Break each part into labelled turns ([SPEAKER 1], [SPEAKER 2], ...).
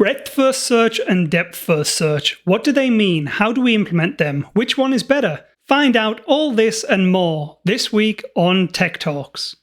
[SPEAKER 1] Breadth first search and depth first search. What do they mean? How do we implement them? Which one is better? Find out all this and more this week on Tech Talks.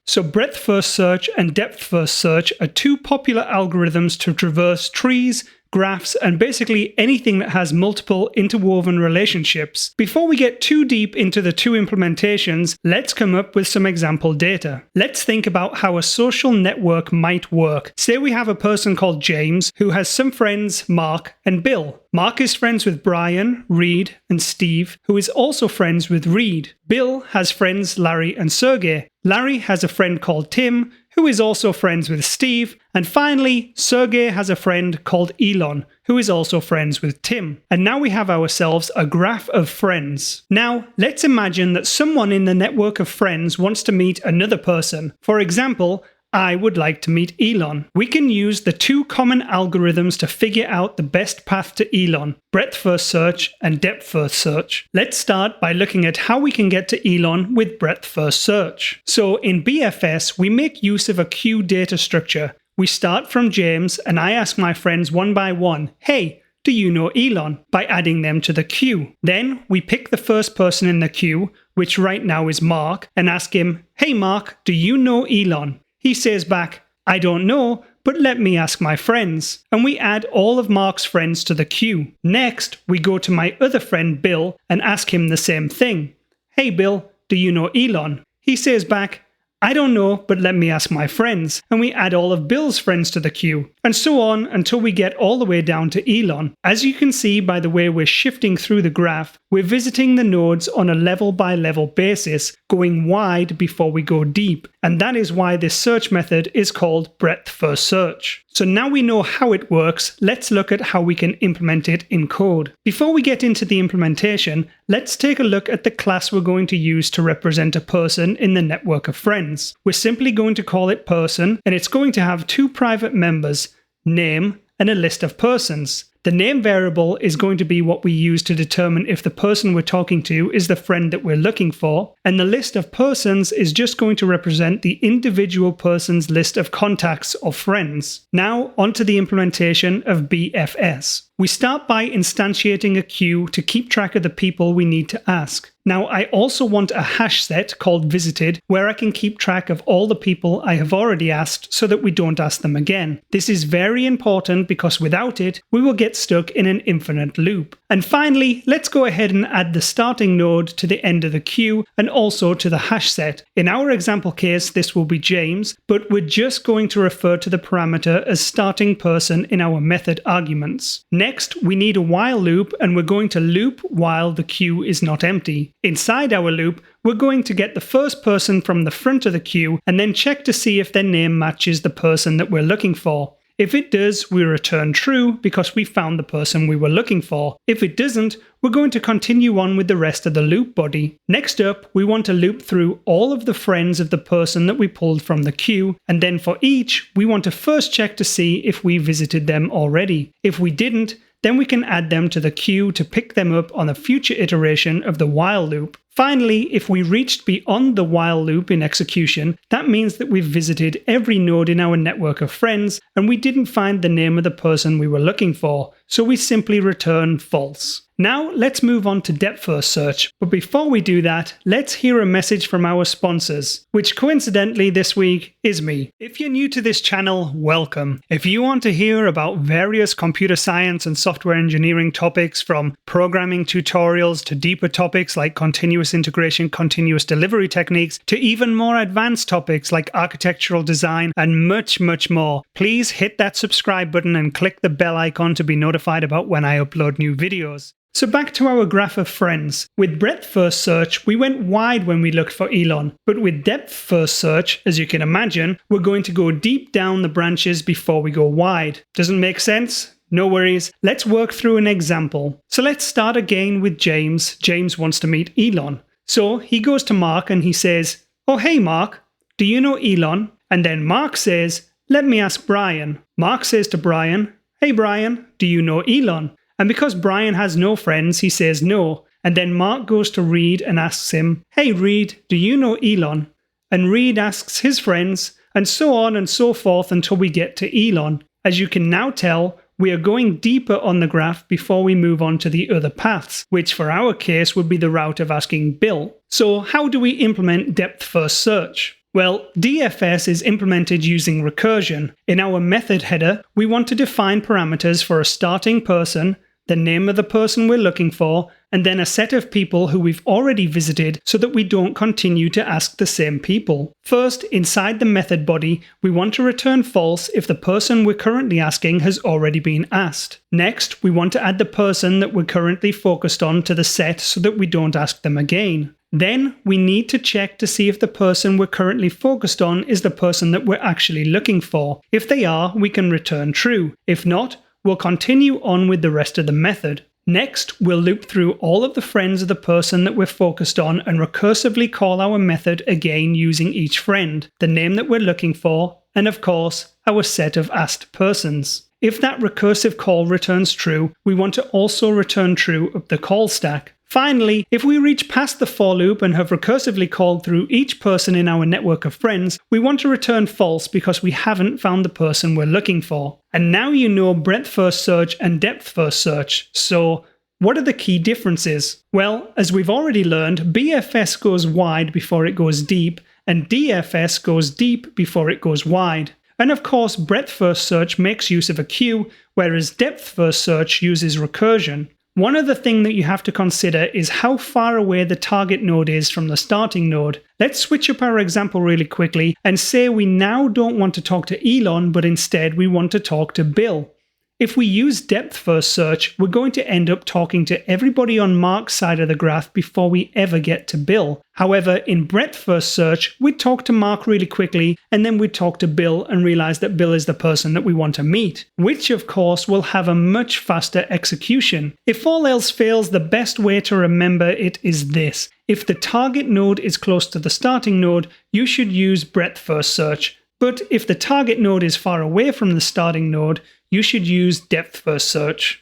[SPEAKER 1] So breadth first search and depth first search are two popular algorithms to traverse trees, graphs, and basically anything that has multiple interwoven relationships. Before we get too deep into the two implementations, let's come up with some example data. Let's think about how a social network might work. Say we have a person called James who has some friends, Mark and Bill. Mark is friends with Brian, Reed, and Steve, who is also friends with Reed. Bill has friends Larry and Sergey. Larry has a friend called Tim, who is also friends with Steve. And finally, Sergey has a friend called Elon, who is also friends with Tim. And now we have ourselves a graph of friends. Now, let's imagine that someone in the network of friends wants to meet another person. For example, I would like to meet Elon. We can use the two common algorithms to figure out the best path to Elon, breadth first search and depth first search. Let's start by looking at how we can get to Elon with breadth first search. So in BFS, we make use of a queue data structure. We start from James and I ask my friends one by one, hey, do you know Elon? By adding them to the queue. Then we pick the first person in the queue, which right now is Mark, and ask him, hey Mark, do you know Elon? He says back, I don't know, but let me ask my friends. And we add all of Mark's friends to the queue. Next, we go to my other friend Bill and ask him the same thing. Hey Bill, do you know Elon? He says back, I don't know, but let me ask my friends. And we add all of Bill's friends to the queue. And so on until we get all the way down to Elon. As you can see by the way we're shifting through the graph, we're visiting the nodes on a level by level basis, going wide before we go deep. And that is why this search method is called breadth first search. So now we know how it works, let's look at how we can implement it in code. Before we get into the implementation, let's take a look at the class we're going to use to represent a person in the network of friends. We're simply going to call it person, and it's going to have two private members, name and a list of persons. The name variable is going to be what we use to determine if the person we're talking to is the friend that we're looking for, and the list of persons is just going to represent the individual person's list of contacts or friends. Now onto the implementation of BFS. We start by instantiating a queue to keep track of the people we need to ask. Now I also want a hash set called visited where I can keep track of all the people I have already asked so that we don't ask them again. This is very important because without it, we will get stuck in an infinite loop. And finally, let's go ahead and add the starting node to the end of the queue and also to the hash set. In our example case, this will be James, but we're just going to refer to the parameter as starting person in our method arguments. Next, we need a while loop and we're going to loop while the queue is not empty. Inside our loop, we're going to get the first person from the front of the queue and then check to see if their name matches the person that we're looking for. If it does, we return true because we found the person we were looking for. If it doesn't, we're going to continue on with the rest of the loop body. Next up, we want to loop through all of the friends of the person that we pulled from the queue, and then for each, we want to first check to see if we visited them already. If we didn't, then we can add them to the queue to pick them up on a future iteration of the while loop. Finally, if we reached beyond the while loop in execution, that means that we've visited every node in our network of friends and we didn't find the name of the person we were looking for, so we simply return false. Now let's move on to depth first search, but before we do that, let's hear a message from our sponsors, which coincidentally this week is me. If you're new to this channel, welcome. If you want to hear about various computer science and software engineering topics from programming tutorials to deeper topics like continuous integration, continuous delivery techniques, to even more advanced topics like architectural design and much, much more, please hit that subscribe button and click the bell icon to be notified about when I upload new videos. So back to our graph of friends. With breadth first search, we went wide when we looked for Elon, but with depth first search, as you can imagine, we're going to go deep down the branches before we go wide. Doesn't make sense? No worries, let's work through an example. So let's start again with James. James wants to meet Elon. So he goes to Mark and he says, oh hey Mark, do you know Elon? And then Mark says, let me ask Brian. Mark says to Brian, hey Brian, do you know Elon? And because Brian has no friends, he says no. And then Mark goes to Reed and asks him, "Hey Reed, do you know Elon?" And Reed asks his friends, and so on and so forth until we get to Elon. As you can now tell, we are going deeper on the graph before we move on to the other paths, which for our case would be the route of asking Bill. So how do we implement depth-first search? Well, DFS is implemented using recursion. In our method header, we want to define parameters for a starting person, the name of the person we're looking for, and then a set of people who we've already visited so that we don't continue to ask the same people. First, inside the method body, we want to return false if the person we're currently asking has already been asked. Next, we want to add the person that we're currently focused on to the set so that we don't ask them again. Then, we need to check to see if the person we're currently focused on is the person that we're actually looking for. If they are, we can return true. If not, we'll continue on with the rest of the method. Next, we'll loop through all of the friends of the person that we're focused on and recursively call our method again using each friend, the name that we're looking for, and of course, our set of asked persons. If that recursive call returns true, we want to also return true up the call stack. Finally, if we reach past the for loop and have recursively called through each person in our network of friends, we want to return false because we haven't found the person we're looking for. And now you know breadth-first search and depth-first search. So, what are the key differences? Well, as we've already learned, BFS goes wide before it goes deep, and DFS goes deep before it goes wide. And of course, breadth-first search makes use of a queue, whereas depth-first search uses recursion. One other thing that you have to consider is how far away the target node is from the starting node. Let's switch up our example really quickly and say we now don't want to talk to Elon, but instead we want to talk to Bill. If we use depth-first search, we're going to end up talking to everybody on Mark's side of the graph before we ever get to Bill. However, in breadth-first search, we'd talk to Mark really quickly, and then we'd talk to Bill and realize that Bill is the person that we want to meet, which of course will have a much faster execution. If all else fails, the best way to remember it is this. If the target node is close to the starting node, you should use breadth-first search. But if the target node is far away from the starting node, you should use depth-first search.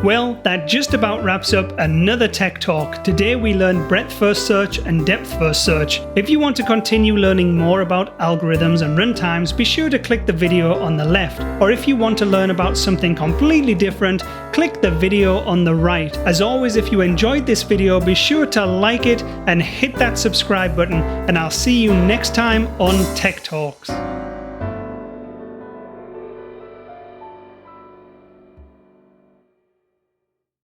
[SPEAKER 1] Well, that just about wraps up another Tech Talk. Today we learned breadth-first search and depth-first search. If you want to continue learning more about algorithms and runtimes, be sure to click the video on the left. Or if you want to learn about something completely different, click the video on the right. As always, if you enjoyed this video, be sure to like it and hit that subscribe button, and I'll see you next time on Tech Talks.